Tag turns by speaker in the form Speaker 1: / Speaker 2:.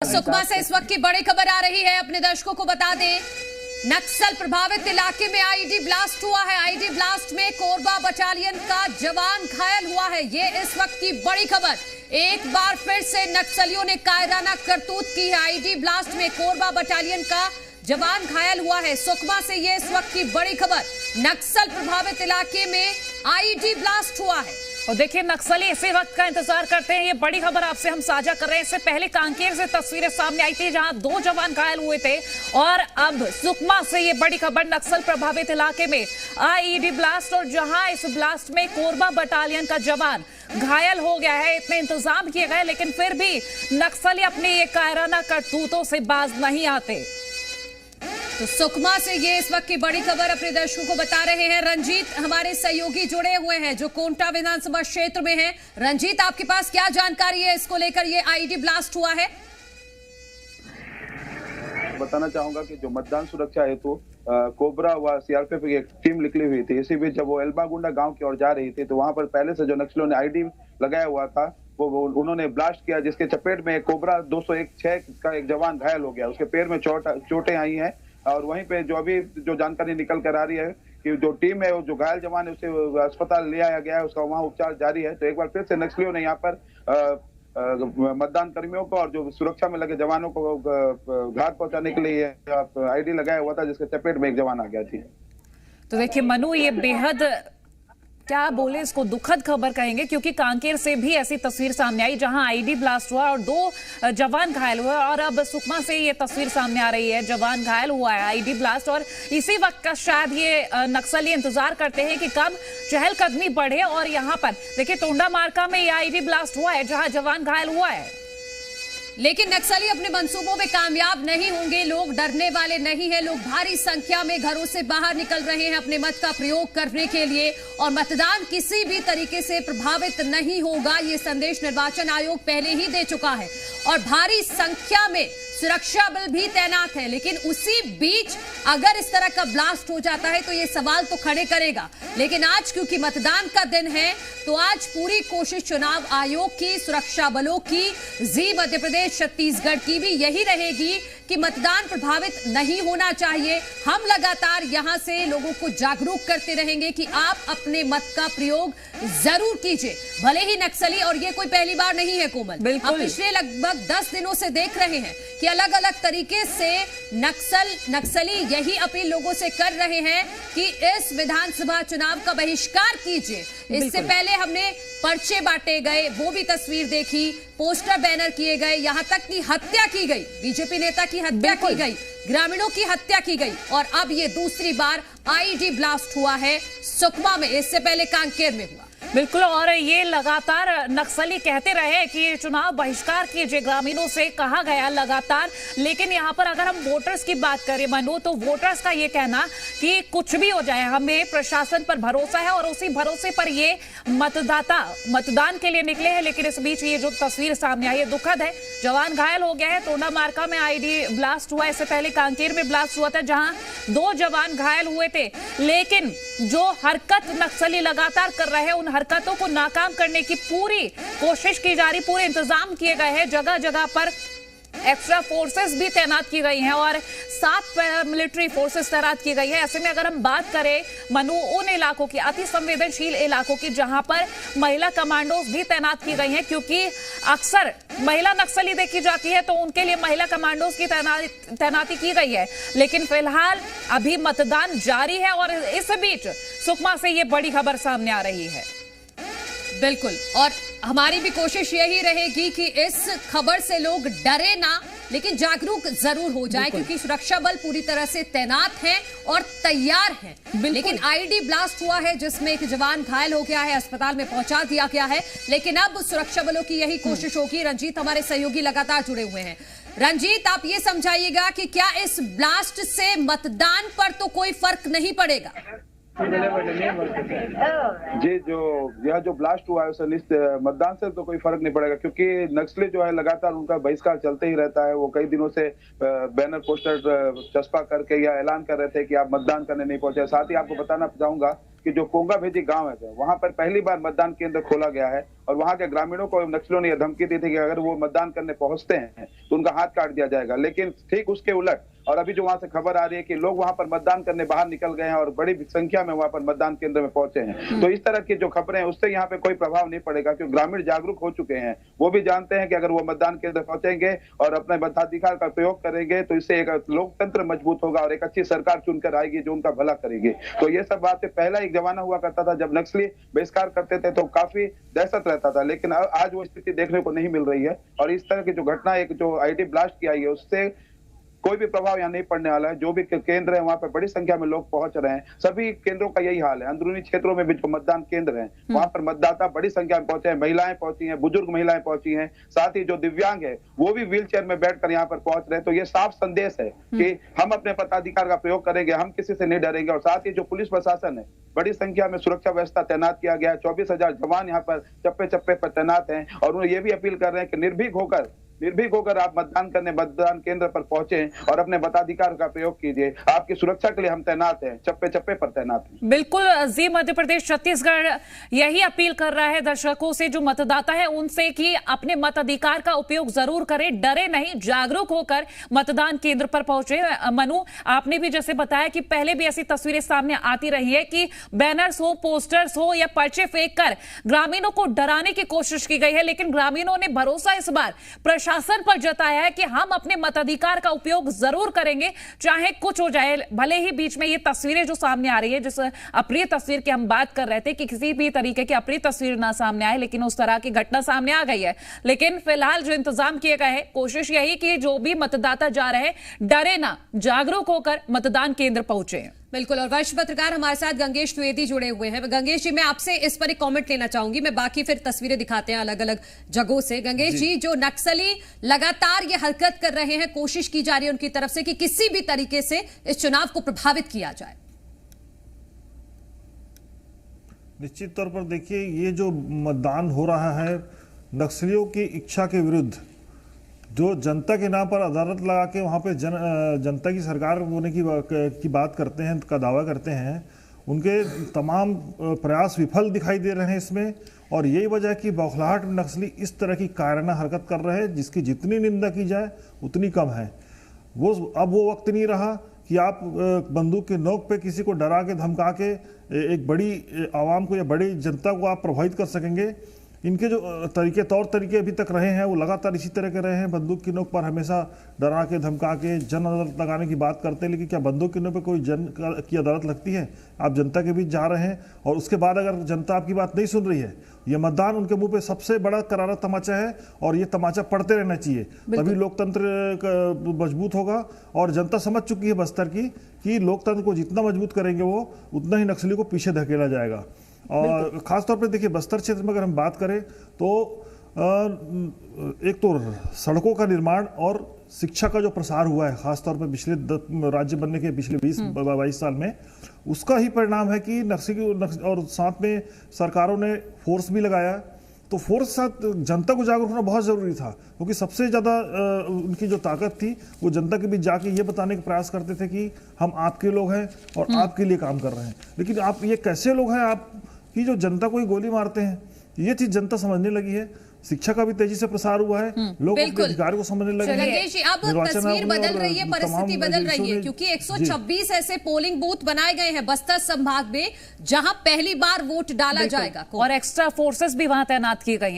Speaker 1: सुकमा से इस वक्त की बड़ी खबर आ रही है। अपने दर्शकों को बता दें, नक्सल प्रभावित इलाके में आईडी ब्लास्ट हुआ है। आईडी ब्लास्ट में कोरबा बटालियन का जवान घायल हुआ है। ये इस वक्त की बड़ी खबर। एक बार फिर से नक्सलियों ने कायराना करतूत की है। आईडी ब्लास्ट में कोरबा बटालियन का जवान घायल हुआ है। सुकमा से ये इस वक्त की बड़ी खबर। नक्सल प्रभावित इलाके में आईडी ब्लास्ट हुआ है।
Speaker 2: और देखिए, नक्सली इसी वक्त का इंतजार करते हैं। ये बड़ी खबर आपसे हम साझा कर रहे हैं। इससे पहले कांकेर से तस्वीरें सामने आई थी जहां 2 जवान घायल हुए थे, और अब सुकमा से ये बड़ी खबर। नक्सल प्रभावित इलाके में आईडी ब्लास्ट, और जहां इस ब्लास्ट में कोरबा बटालियन का जवान घायल हो गया है। इतने इंतजाम किए गए, लेकिन फिर भी नक्सली अपने ये कायराना करतूतों से बाज नहीं आते।
Speaker 1: तो सुकमा से ये इस वक्त की बड़ी खबर अपने दर्शकों को बता रहे हैं। रंजीत हमारे सहयोगी जुड़े हुए हैं जो कोंटा विधानसभा क्षेत्र में हैं। रंजीत, आपके पास क्या जानकारी है इसको लेकर, ये आईडी ब्लास्ट हुआ है?
Speaker 3: बताना चाहूंगा कि जो मतदान सुरक्षा हेतु कोबरा व सीआरपीएफ की एक टीम निकली हुई थी। इसी बीच जब वो एल्बागुंडा गांव की ओर जा रही थी तो वहां पर पहले से जो नक्सलियों ने आईडी लगाया हुआ था वो उन्होंने ब्लास्ट किया, जिसके चपेट में कोबरा 201 का एक जवान घायल हो गया। उसके पैर में चोटें आई हैं, और वहीं पे जो जानकारी निकल कर आ रही है कि जो टीम है, जो घायल जवान है उसे अस्पताल ले आया गया है, उसका वहां उपचार जारी है। तो एक बार फिर से नक्सलियों ने यहाँ पर मतदान कर्मियों को और जो सुरक्षा में लगे जवानों को घात पहुंचाने के लिए आईडी लगाया हुआ था, जिसके चपेट में एक जवान आ गया थी।
Speaker 2: तो देखिए मनु, ये बेहद क्या बोले इसको, दुखद खबर कहेंगे, क्योंकि कांकेर से भी ऐसी तस्वीर सामने आई जहां आईडी ब्लास्ट हुआ और 2 जवान घायल हुए, और अब सुकमा से ये तस्वीर सामने आ रही है, जवान घायल हुआ है, आईडी ब्लास्ट। और इसी वक्त का शायद ये नक्सली इंतजार करते हैं कि कब चहलकदमी बढ़े, और यहाँ पर देखिए तोंडा मार्का में ये आईडी ब्लास्ट हुआ है जहां जवान घायल हुआ है।
Speaker 1: लेकिन नक्सली अपने मंसूबों में कामयाब नहीं होंगे। लोग डरने वाले नहीं है। लोग भारी संख्या में घरों से बाहर निकल रहे हैं अपने मत का प्रयोग करने के लिए, और मतदान किसी भी तरीके से प्रभावित नहीं होगा, ये संदेश निर्वाचन आयोग पहले ही दे चुका है। और भारी संख्या में सुरक्षा बल भी तैनात है। लेकिन उसी बीच अगर इस तरह का ब्लास्ट हो जाता है तो ये सवाल तो खड़े करेगा। लेकिन आज क्योंकि मतदान का दिन है, तो आज पूरी कोशिश चुनाव आयोग की, सुरक्षा बलों की, जी मध्य प्रदेश, छत्तीसगढ़ की भी यही रहेगी कि मतदान प्रभावित नहीं होना चाहिए। हम लगातार यहां से लोगों को जागरूक करते रहेंगे कि आप अपने मत का प्रयोग जरूर कीजिए, भले ही नक्सली, और ये कोई पहली बार नहीं है कोमल। हम पिछले लगभग 10 दिनों से देख रहे हैं कि अलग अलग तरीके से नक्सली यही अपील लोगों से कर रहे हैं कि इस विधानसभा चुनाव का बहिष्कार कीजिए। इससे पहले हमने पर्चे बांटे गए, वो भी तस्वीर देखी, पोस्टर बैनर किए गए, यहां तक कि हत्या की गई, बीजेपी नेता की हत्या की गई, ग्रामीणों की हत्या की गई, और अब ये दूसरी बार आईडी ब्लास्ट हुआ है सुकमा में। इससे पहले कांकेर में हुआ।
Speaker 2: बिल्कुल, और ये लगातार नक्सली कहते रहे कि चुनाव बहिष्कार कीजिए, ग्रामीणों से कहा गया लगातार। लेकिन यहाँ पर अगर हम वोटर्स की बात करें मनु, तो वोटर्स का ये कहना कि कुछ भी हो जाए, हमें प्रशासन पर भरोसा है, और उसी भरोसे पर ये मतदाता मतदान के लिए निकले हैं। लेकिन इस बीच ये जो तस्वीर सामने आई है दुखद है। जवान घायल हो गया है। तोंडा मार्का में आईडी ब्लास्ट हुआ, इससे पहले कांकेर में ब्लास्ट हुआ था जहां 2 जवान घायल हुए थे। लेकिन जो हरकत नक्सली लगातार कर रहे हैं, उन हरकतों को नाकाम करने की पूरी कोशिश की जा रही, पूरे इंतजाम किए गए हैं। जगह जगह पर एक्स्ट्रा फोर्सेस भी तैनात की गई हैं, और 7 मिलिट्री फोर्सेस तैनात की गई है। ऐसे में अगर हम बात करें मनु, उन इलाकों की, अति संवेदनशील इलाकों की, जहां पर महिला कमांडोज भी तैनात की गई हैं, क्योंकि अक्सर महिला नक्सली देखी जाती है, तो उनके लिए महिला कमांडोज की तैनाती की गई है। लेकिन फिलहाल अभी मतदान जारी है, और इस बीच सुकमा से ये बड़ी खबर सामने आ रही है।
Speaker 1: बिल्कुल, और हमारी भी कोशिश यही रहेगी कि इस खबर से लोग डरे ना, लेकिन जागरूक जरूर हो जाए, क्योंकि सुरक्षा बल पूरी तरह से तैनात हैं और तैयार हैं। लेकिन आईडी ब्लास्ट हुआ है जिसमें एक जवान घायल हो गया है, अस्पताल में पहुंचा दिया गया है। लेकिन अब सुरक्षा बलों की यही कोशिश होगी। रंजीत हमारे सहयोगी लगातार जुड़े हुए हैं। रंजीत, आप ये समझाइएगा कि क्या इस ब्लास्ट से मतदान पर तो कोई फर्क नहीं पड़ेगा?
Speaker 3: जी, यह जो ब्लास्ट हुआ है उससे मतदान से तो कोई फर्क नहीं पड़ेगा, क्योंकि नक्सली जो है लगातार उनका बहिष्कार चलते ही रहता है। वो कई दिनों से बैनर पोस्टर चस्पा करके या ऐलान कर रहे थे कि आप मतदान करने नहीं पहुंचे। साथ ही आपको बताना चाहूंगा कि जो कोंगा भेजी गांव है वहां पर पहली बार मतदान केंद्र खोला गया है और वहां के ग्रामीणों को नक्सलियों ने यह धमकी दी थी कि अगर वो मतदान करने पहुंचते हैं तो उनका हाथ काट दिया जाएगा। लेकिन ठीक उसके उलट और अभी जो वहां से खबर आ रही है कि लोग वहां पर मतदान करने बाहर निकल गए हैं और बड़ी संख्या में वहां पर मतदान केंद्र में पहुंचे हैं। तो इस तरह की जो खबरें हैं उससे यहाँ पे कोई प्रभाव नहीं पड़ेगा, क्योंकि ग्रामीण जागरूक हो चुके हैं। वो भी जानते हैं कि अगर वो मतदान केंद्र पहुंचेंगे और अपने मताधिकार का प्रयोग करेंगे तो इससे एक लोकतंत्र मजबूत होगा और एक अच्छी सरकार चुनकर आएगी जो उनका भला करेगी। तो ये सब बातें पहला एक जमाना हुआ करता था जब नक्सली बहिष्कार करते थे तो काफी दहशत रहता था, लेकिन आज वो स्थिति देखने को नहीं मिल रही है। और इस तरह की जो घटना एक जो आईडी ब्लास्ट की आई है उससे कोई भी प्रभाव यहाँ नहीं पड़ने वाला है। जो भी केंद्र है वहां पर बड़ी संख्या में लोग पहुंच रहे हैं। सभी केंद्रों का यही हाल है। अंदरूनी क्षेत्रों में भी जो मतदान केंद्र हैं वहां पर मतदाता बड़ी संख्या में पहुंचे हैं। महिलाएं पहुंची हैं, बुजुर्ग महिलाएं पहुंची हैं, साथ ही जो दिव्यांग है वो भी व्हील चेयर में बैठकर यहाँ पर पहुंच रहे हैं। तो ये साफ संदेश है कि हम अपने मताधिकार का प्रयोग करेंगे, हम किसी से नहीं डरेंगे। और साथ ही जो पुलिस प्रशासन है बड़ी संख्या में सुरक्षा व्यवस्था तैनात किया गया है। 24,000 जवान यहाँ पर चप्पे चप्पे पर तैनात हैं और उन्हें ये भी अपील कर रहे हैं कि निर्भीक होकर आप मतदान केंद्र पर पहुंचे और अपने मताधिकार का प्रयोग कीजिए। आपकी सुरक्षा के लिए हम तैनात हैं, चप्पे चप्पे पर तैनात हैं।
Speaker 2: बिल्कुल जी, मध्य प्रदेश छत्तीसगढ़ यही अपील कर रहा है दर्शकों से, जो मतदाता है उनसे, कि अपने मताधिकार का उपयोग जरूर करें, डरे नहीं, जागरूक होकर मतदान केंद्र पर पहुंचे। मनु, आपने भी जैसे बताया कि पहले भी ऐसी तस्वीरें सामने आती रही है कि बैनर्स हो, पोस्टर्स हो या पर्चे फेंक कर ग्रामीणों को डराने की कोशिश की गई है, लेकिन ग्रामीणों ने भरोसा इस बार प्रशासन पर जताया है कि हम अपने मताधिकार का उपयोग जरूर करेंगे, चाहे कुछ हो जाए। भले ही बीच में ये तस्वीरें जो सामने आ रही है, जिस अप्रिय तस्वीर की हम बात कर रहे थे कि किसी भी तरीके की अप्रिय तस्वीर ना सामने आए, लेकिन उस तरह की घटना सामने आ गई है। लेकिन फिलहाल जो इंतजाम किए गए हैं, कोशिश यही कि जो भी मतदाता जा रहे हैं डरे ना, जागरूक होकर मतदान केंद्र पहुंचे।
Speaker 1: बिल्कुल। और वरिष्ठ पत्रकार हमारे साथ गंगेश द्विवेदी जुड़े हुए हैं। गंगेश जी, मैं आपसे इस पर एक कमेंट लेना चाहूंगी, मैं बाकी फिर तस्वीरें दिखाते हैं अलग अलग जगहों से। गंगेश जी, जो नक्सली लगातार ये हरकत कर रहे हैं, कोशिश की जा रही है उनकी तरफ से कि किसी भी तरीके से इस चुनाव को प्रभावित किया जाए।
Speaker 4: निश्चित तौर पर देखिए, ये जो मतदान हो रहा है नक्सलियों की इच्छा के विरुद्ध, जो जनता के नाम पर अदालत लगा के वहाँ पे जनता की सरकार होने की बात करते हैं, का दावा करते हैं, उनके तमाम प्रयास विफल दिखाई दे रहे हैं इसमें। और यही वजह है कि बौखलाहट में नक्सली इस तरह की कायराना हरकत कर रहे हैं जिसकी जितनी निंदा की जाए उतनी कम है। अब वो वक्त नहीं रहा कि आप बंदूक के नोक पे किसी को डरा के धमका के एक बड़ी आवाम को या बड़ी जनता को आप प्रभावित कर सकेंगे। इनके जो तौर तरीके अभी तक रहे हैं वो लगातार इसी तरह के रहे हैं। बंदूक की नोक पर हमेशा डरा के धमका के जन अदालत लगाने की बात करते हैं, लेकिन क्या बंदूक की नोक पर कोई जन की अदालत लगती है? आप जनता के बीच जा रहे हैं और उसके बाद अगर जनता आपकी बात नहीं सुन रही है, ये मतदान उनके मुंह पे सबसे बड़ा करारा तमाचा है और ये तमाचा पड़ते रहना चाहिए, तभी लोकतंत्र मजबूत होगा। और जनता समझ चुकी है बस्तर की कि लोकतंत्र को जितना मजबूत करेंगे वो उतना ही नक्सली को पीछे धकेला जाएगा। और खासतौर पर देखिए, बस्तर क्षेत्र में अगर हम बात करें तो एक तो सड़कों का निर्माण और शिक्षा का जो प्रसार हुआ है, खासतौर पर पिछले राज्य बनने के पिछले 20-22 साल में, उसका ही परिणाम है कि नक्सली और साथ में सरकारों ने फोर्स भी लगाया। तो फोर्स के साथ जनता को जागरूक होना बहुत ज़रूरी था, क्योंकि सबसे ज़्यादा उनकी जो ताकत थी वो जनता के बीच जाके ये बताने का प्रयास करते थे कि हम आपके लोग हैं और आपके लिए काम कर रहे हैं। लेकिन आप ये कैसे लोग हैं आप कि जो जनता को ही गोली मारते हैं? ये चीज़ जनता समझने लगी है। शिक्षा का भी तेजी से प्रसार हुआ है, लोग अपने अधिकार को समझने लगे हैं।
Speaker 1: अब तस्वीर बदल रही है, परिस्थिति बदल रही है, क्योंकि 126 ऐसे पोलिंग बूथ बनाए गए हैं बस्तर संभाग में जहां पहली बार वोट डाला जाएगा
Speaker 2: और एक्स्ट्रा फोर्सेस भी वहां तैनात की गई हैं।